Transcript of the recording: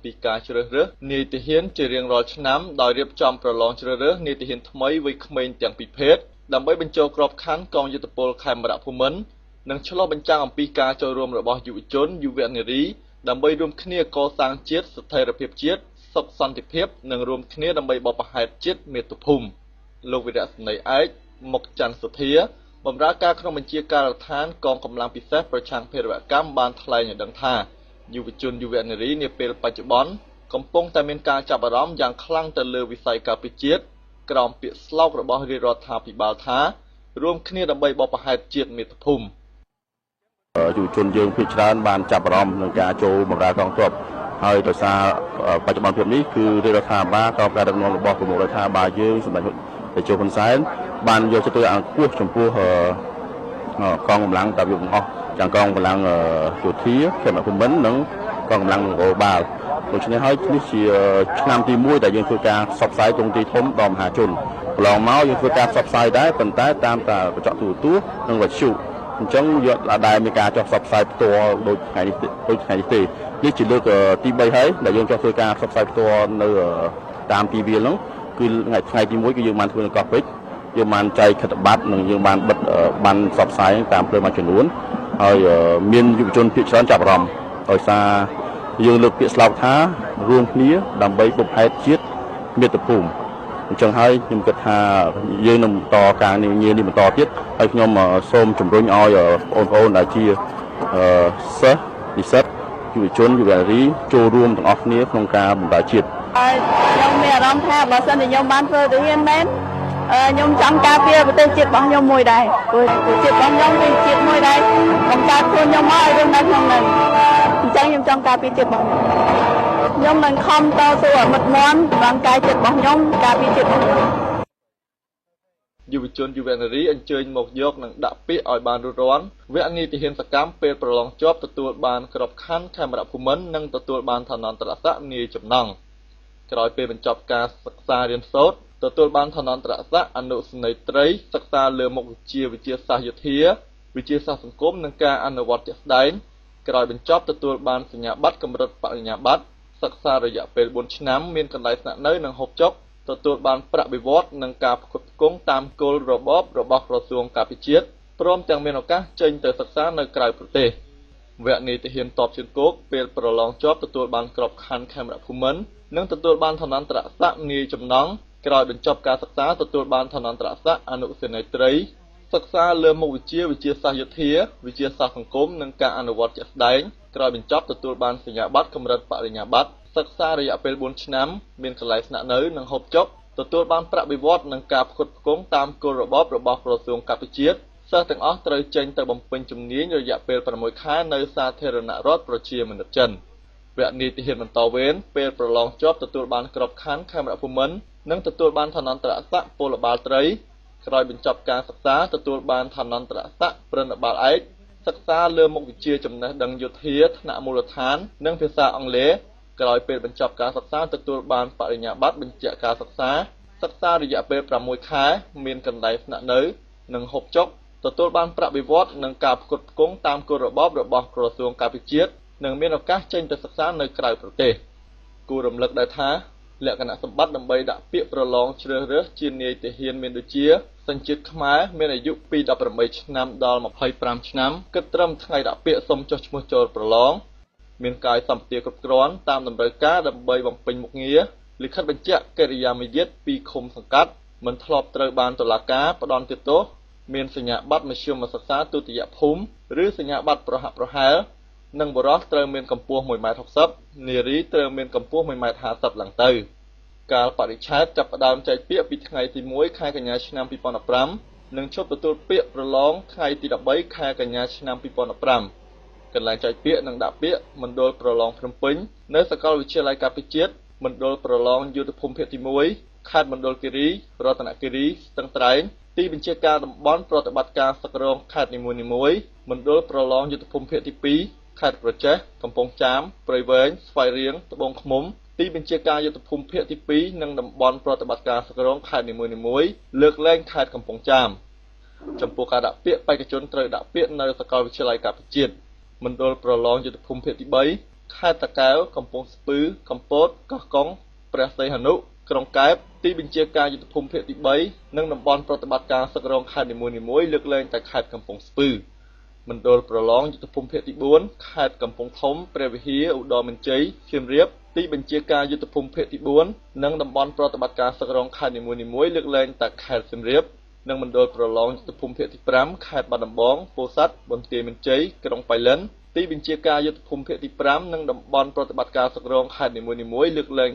ពីការជ្រើសរើសនាយទាហានជារៀងរាល់ឆ្នាំដោយរៀបចំប្រឡងជ្រើសរើសនាយទាហានថ្មីវ័យក្មេងទាំងពីរភេទដើម្បីបញ្ចូលក្របខ័ណ្ឌកងយោធពលខេមរភូមិន្ទនិងឆ្លុះបញ្ចាំងអំពីការចូលរួមរបស់យុវជនយុវនារីដើម្បីរួមគ្នាកសាងជាតិស្ថិរភាពជាតិសុខសន្តិភាពនិងរួមគ្នាដើម្បីបព្វហេតុជាតិមាតុភូមិលោកវីរៈសេនីយ៍ឯកមុខច័ន្ទសុធាបម្រើការក្នុងបញ្ជាការដ្ឋានកងកម្លាំងពិសេសប្រឆាំងភេរវកម្មបានថ្លែងឲ្យដឹងថាយុវជនយុវនារីនាពេលបច្ចុប្បន្នកំពុងតែមានការចាប់អារម្មណ៍យ៉ាងខ្លាំងទៅលើវិស័យការពារជាតិក្រោមពាក្យស្លោករបស់រាជរដ្ឋាភិបាលថារួមគ្នាដើម្បីបព្វហេតុជាតិមាតុភូមិយុវជនយើងភាគច្រើនបានចាប់អារម្មណ៍នឹងការចូលបម្រើកងទ័ពហើយដោយសារបច្ចុប្បន្នភាពនេះគឺរាជរដ្ឋាភិបាលក្រោមការដឹកនាំរបស់ប្រមុខរដ្ឋាភិបាលយើងសម្ដេចតេជោហ៊ុនសែនបានយកចិត្តទុកដាក់ខ្ពស់ចំពោះកងកម្លាំងតាយុទាំងអស់ទាំងកងកម្លាំងយោធាខេមរភូមិន្ទនិងកងកម្លាំងនគរបាលដូច្នេះហើយនេះជាឆ្នាំទី1ដែលយើងធ្វើការផ្សព្វផ្សាយទ្រង់ទ្រាយធំដល់មហាជនកន្លងមកយើងធ្វើការផ្សព្វផ្សាយដែរប៉ុន្តែតាមតាកញ្ចក់ទូរទស្សន៍និងវិទ្យុអញ្ចឹងយកដែរមានការចុះផ្សព្វផ្សាយផ្ទាល់ដូចថ្ងៃនេះទេនេះជាលើកទី3ហើយដែលយើងចុះធ្វើការផ្សព្វផ្សាយផ្ទាល់នៅតាមទីវាលហ្នឹងគឺថ្ងៃទី1គឺយើងបានធ្វើនៅកោះពេជ្រយើងបានចែកខិត្តប័ណ្ណនិងយើងបានបិទបានផ្សព្វផ្សាយតាមផ្លូវមួយចំនួនហើយមានយុវជនភាគច្រើនចាប់អារម្មណ៍ដោយសារយើងលើកពាក្យស្លោកថារួមគ្នាដើម្បីបព្វហេតុជាតិមាតុភូមិអញ្ចឹងហើយខ្ញុំគិតថាយើងនឹងបន្តការងារនេះបន្តទៀតហើយខ្ញុំសូមជំរុញឲ្យបងប្អូនដែលជាសិស្សនិស្សិតយុវជនយុវនារីចូលរួមទាំងអស់គ្នាក្នុងការបម្រើជាតិខ្ញុំមានអារម្មណ៍ថាបើសិនជាខ្ញុំបានធ្វើទៅហ៊ានមែនខ្ញុំចង់ការពារប្រទេសជាតិរបស់ខ្ញុំមួយដែរព្រោះជាតិរបស់ខ្ញុំគឺជាតិមួយដែរបង្កើតខ្លួនខ្ញុំមកឲ្យរស់នៅក្នុងនោះអញ្ចឹងខ្ញុំចង់ការពារជាតិរបស់ខ្ញុំនឹងខំតស៊ូឲ្យមុតមាំបានកាយចិត្តរបស់ខ្ញុំការពារជាតិរបស់ខ្ញុំយុវជនយុវនារីអញ្ជើញមកយកនិងដាក់ពាក្យឲ្យបានរួចរាល់វគ្គនីតិហ៊ានសកម្មពេលប្រឡងជាប់ទទួលបានក្របខ័ណ្ឌខេមរភូមិន្ទនិងទទួលបានឋានន្តរស័ក្តិនាយចំណងក្រោយពេលបញ្ចប់ការសិក្សារៀនសូត្រទទួលបានឋានន្តរស័ក្តិអនុសេនីយ៍ត្រីសិក្សាលើមុខវិជ្ជាវិទ្យាសាស្ត្រយោធាវិទ្យាសាស្ត្រសង្គមនិងការអនុវត្តជាក់ស្ដែងក្រោយបញ្ចប់ទទួលបានសញ្ញាបត្រកម្រិតបរិញ្ញាបត្រសិក្សារយៈពេល4ឆ្នាំមានកន្លែងស្នាក់នៅនិងហូបចុកទទួលបានប្រាក់បៀវត្សនិងការផ្គត់ផ្គង់តាមគោលរបបរបស់ក្រសួងការពារជាតិព្រមទាំងមានឱកាសចេញទៅសិក្សានៅក្រៅប្រទេសវគ្គនីតិហ៊ានតបជើងគោកពេលប្រឡងជាប់ទទួលបានក្របខ័ណ្ឌខេមរភូមិន្ទនិងទទួលបានឋានន្តរស័ក្តិនាយចំណងក្រោយបញ្ចប់ការសិក្សាទទួលបានឋានន្តរស័ក្តិអនុសេនីយ៍ត្រីសិក្សាលើមុខវិជ្ជាវិទ្យាសាស្ត្រយោធាវិទ្យាសាស្ត្រសង្គមនិងការអនុវត្តជាក់ស្ដែងក្រោយបញ្ចប់ទទួលបានសញ្ញាបត្រកម្រិតបរិញ្ញាបត្រសិក្សារយៈពេល4ឆ្នាំមានកន្លែងស្នាក់នៅនិងហូបចុកទទួលបានប្រាក់បៀវត្សនិងការផ្គត់ផ្គង់តាមគោលរបបរបស់ក្រសួងការពារជាតិសិស្សទាំងអស់ត្រូវចេញទៅបំពេញជំនាញរយៈពេល6ខែនៅសាធារណរដ្ឋប្រជាមានិតចិនវគ្គនីតិហ៊ានបន្តវេនពេលប្រឡងជាប់ទទួលបានក្របខ័ណ្ឌខេមរភូមិន្ទនិងទទួលបានឋានន្តរស័ក្តិពលបាលត្រីក្រោយបញ្ចប់ការសិក្សាទទួលបានឋានន្តរស័ក្តិប្រណិបាលឯកសិក្សាលើមុខវិជ្ជាចំណេះដឹងយោធាថ្នាក់មូលដ្ឋាននិងភាសាអង់គ្លេសក្រោយពេលបញ្ចប់ការសិក្សាទទួលបានបរិញ្ញាបត្របញ្ជាក់ការសិក្សារយៈពេល6ខែមានកន្លែងស្នាក់នៅនិងហូបចុកទទួលបានប្រាក់បៀវត្សនិងការផ្គត់ផ្គង់តាមគោលរបបរបស់ក្រសួងការពារជាតិនិងមានឱកាសចេញទៅសិក្សានៅក្រៅប្រទេសគួររំលឹកដែរថាលក្ខណៈសម្បត្តិដើម្បីដាក់ពាក្យប្រឡងជ្រើសរើសជានាយទាហានមានដូចជាសញ្ជាតិខ្មែរមានអាយុពី18ឆ្នាំដល់25ឆ្នាំគិតត្រឹមថ្ងៃដាក់ពាក្យសុំចុះឈ្មោះចូលប្រឡងមានកាយសម្បទាគ្រប់គ្រាន់តាមតម្រូវការដើម្បីបំពេញមុខងារលិខិតបញ្ជាក់កិរិយាមារយាទពីឃុំសង្កាត់មិនធ្លាប់ត្រូវបានតុលាការផ្ដន្ទាទោសមានសញ្ញាបត្រមធ្យមសិក្សាទុតិយភូមិឬសញ្ញាបត្រប្រហាក់ប្រហែលនិងបុរសត្រូវមានកម្ពស់ 1.60 ម៉ែត្រ នារីត្រូវមានកម្ពស់ 1.50 ម៉ែត្រ ឡើងទៅកាលបរិច្ឆេទចាប់ផ្ដើមចែកពាក្យពីថ្ងៃទី1ខែកញ្ញាឆ្នាំ2015និងឈប់ទទួលពាក្យប្រឡងថ្ងៃទី13ខែកញ្ញាឆ្នាំ2015កន្លែងចែកពាក្យនិងដាក់ពាក្យមណ្ឌលប្រឡងភ្នំពេញនៅសាកលវិទ្យាល័យការពារជាតិមណ្ឌលប្រឡងយុទ្ធភូមិភាគទី1ខេត្តមណ្ឌលគិរីរតនគិរីស្ទឹងត្រែងទីបញ្ជាការតំបន់ប្រតិបត្តិការសឹករងខេត្តនីមួយៗមណ្ឌលប្រឡងយុទ្ធភូមិភាគទី2ខេត្តក្រចេះកំពង់ចាមព្រៃវែងស្វាយរៀងត្បូងឃ្មុំទីបញ្ជាការយុទ្ធភូមិភាគទី2និងតំបន់ប្រតិបត្តិការសឹករងខេត្តនីមួយៗលើកលែងខេត្តកំពង់ចាមចំពោះការដាក់ពាក្យបេក្ខជនត្រូវដាក់ពាក្យនៅសាកលវិទ្យាល័យការពារជាតិមណ្ឌលប្រឡងយុទ្ធភូមិភាគទី3 ខេត្តតាកែវកំពង់ស្ពឺកំពតកោះកុងព្រះសីហនុក្រុងកែបទីបញ្ជាការយុទ្ធភូមិភាគទី3និងតំបន់ប្រតិបត្តិការសឹករងខេត្តនីមួយៗលើកលែងតែខេត្តកំពង់ស្ពឺមណ្ឌលប្រឡងយុទ្ធភូមិភាគទី4ខេត្តកំពង់ធំព្រះវិហារឧត្តរមានជ័យសៀមរាបទីបញ្ជាការយុទ្ធភូមិភាគទី4និងតំបន់ប្រតិបត្តិការសឹករងខេត្តនីមួយៗលើកលែងតែខេត្តសៀមរាបនិងមណ្ឌលប្រឡងយុទ្ធភូមិភាគទី5ខេត្តបាត់ដំបងពោធិ៍សាត់បន្ទាយមានជ័យក្រុងប៉ៃលិនទីបញ្ជាការយុទ្ធភូមិភាគទី5និងតំបន់ប្រតិបត្តិការសឹករងខេត្តនីមួយៗលើកលែង